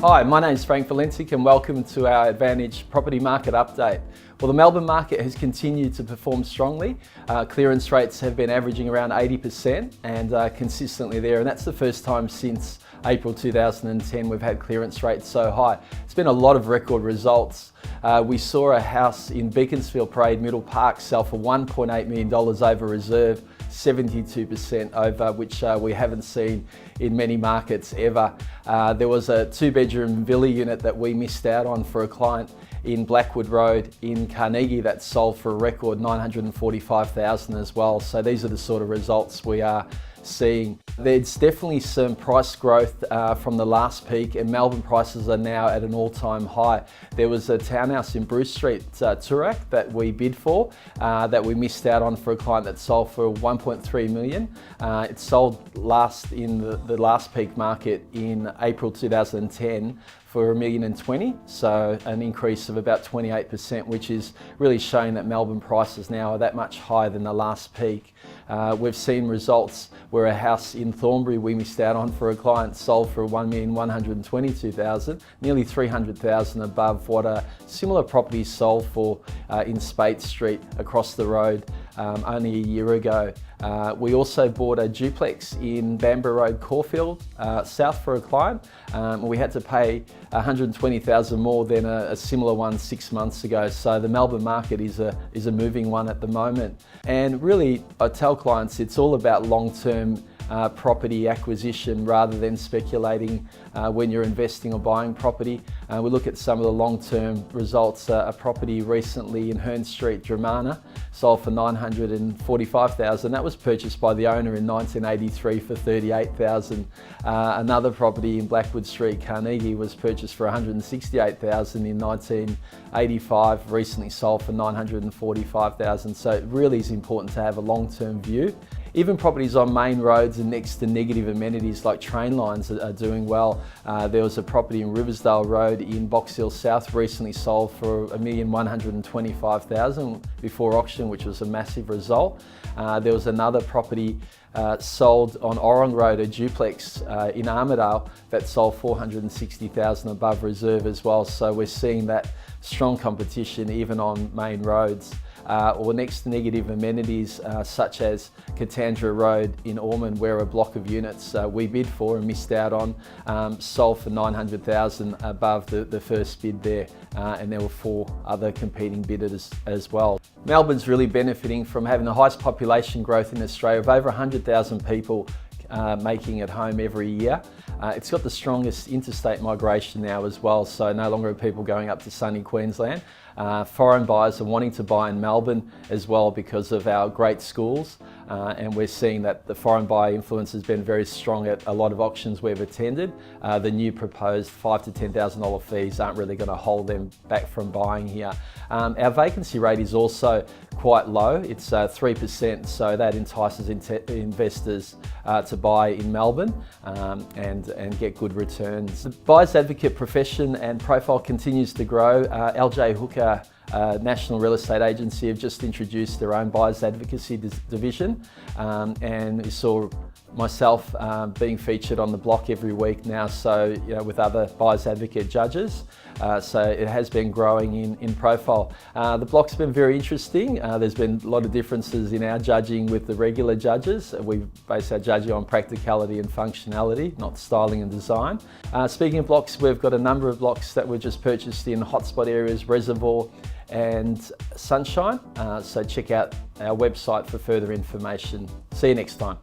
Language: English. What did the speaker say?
Hi, my name is Valentic and welcome to our Advantage Property Market Update. Well, the Melbourne market has continued to perform strongly. Clearance rates have been averaging around 80% and consistently there, and that's the first time since April 2010 we've had clearance rates so high. It's been a lot of record results. We saw a house in Beaconsfield Parade Middle Park sell for $1.8 million over reserve, 72% over, which we haven't seen in many markets ever. There was a 2-bedroom villa unit that we missed out on for a client in Blackwood Road in Carnegie that sold for a record $945,000 as well. So these are the sort of results we are seeing. There's definitely some price growth from the last peak, and Melbourne prices are now at an all-time high. There was a townhouse in Bruce Street, Toorak, that we bid for, that we missed out on for a client that sold for $1.3 million. It sold last in the last peak market in April 2010 for $1.020 million, so an increase of about 28%, which is really showing that Melbourne prices now are that much higher than the last peak. We've seen results where a house in Thornbury we missed out on for a client sold for $1,122,000, nearly $300,000 above what a similar property sold for in Spate Street across the road only a year ago. We also bought a duplex in Bamboo Road, Caulfield, south for a client. We had to pay $120,000 more than a similar one 6 months ago. So the Melbourne market is a moving one at the moment. And really, I tell clients it's all about long-term property acquisition rather than speculating when you're investing or buying property. We look at some of the long-term results. A property recently in Hearn Street, Dramana, sold for $945,000. That was purchased by the owner in 1983 for $38,000. Another property in Blackwood Street, Carnegie, was purchased for $168,000 in 1985, recently sold for $945,000. So it really is important to have a long-term view. Even properties on main roads and next to negative amenities like train lines are doing well. There was a property in Riversdale Road in Box Hill South recently sold for $1,125,000 before auction, which was a massive result. There was another property sold on Orong Road, a duplex in Armidale, that sold $460,000 above reserve as well. So we're seeing that strong competition even on main roads. Or next to negative amenities such as Katandra Road in Ormond, where a block of units we bid for and missed out on sold for $900,000 above the first bid there, and there were 4 other competing bidders as well. Melbourne's really benefiting from having the highest population growth in Australia of over 100,000 people making it home every year. It's got the strongest interstate migration now as well, so no longer are people going up to sunny Queensland. Foreign buyers are wanting to buy in Melbourne as well because of our great schools, and we're seeing that the foreign buyer influence has been very strong at a lot of auctions we've attended. The new proposed $5,000 to $10,000 fees aren't really going to hold them back from buying here. Our vacancy rate is also quite low. It's 3%, so that entices investors to buy in Melbourne and get good returns. The buyer's advocate profession and profile continues to grow. LJ Hooker, National Real Estate Agency, have just introduced their own buyer's advocacy division, and we saw myself being featured on the block every week now, so with other buyer's advocate judges. So it has been growing in profile. The block's been very interesting. There's been a lot of differences in our judging with the regular judges. We base our judging on practicality and functionality, not styling and design. Speaking of blocks, we've got a number of blocks that were just purchased in hotspot areas, Reservoir and Sunshine. So check out our website for further information. See you next time.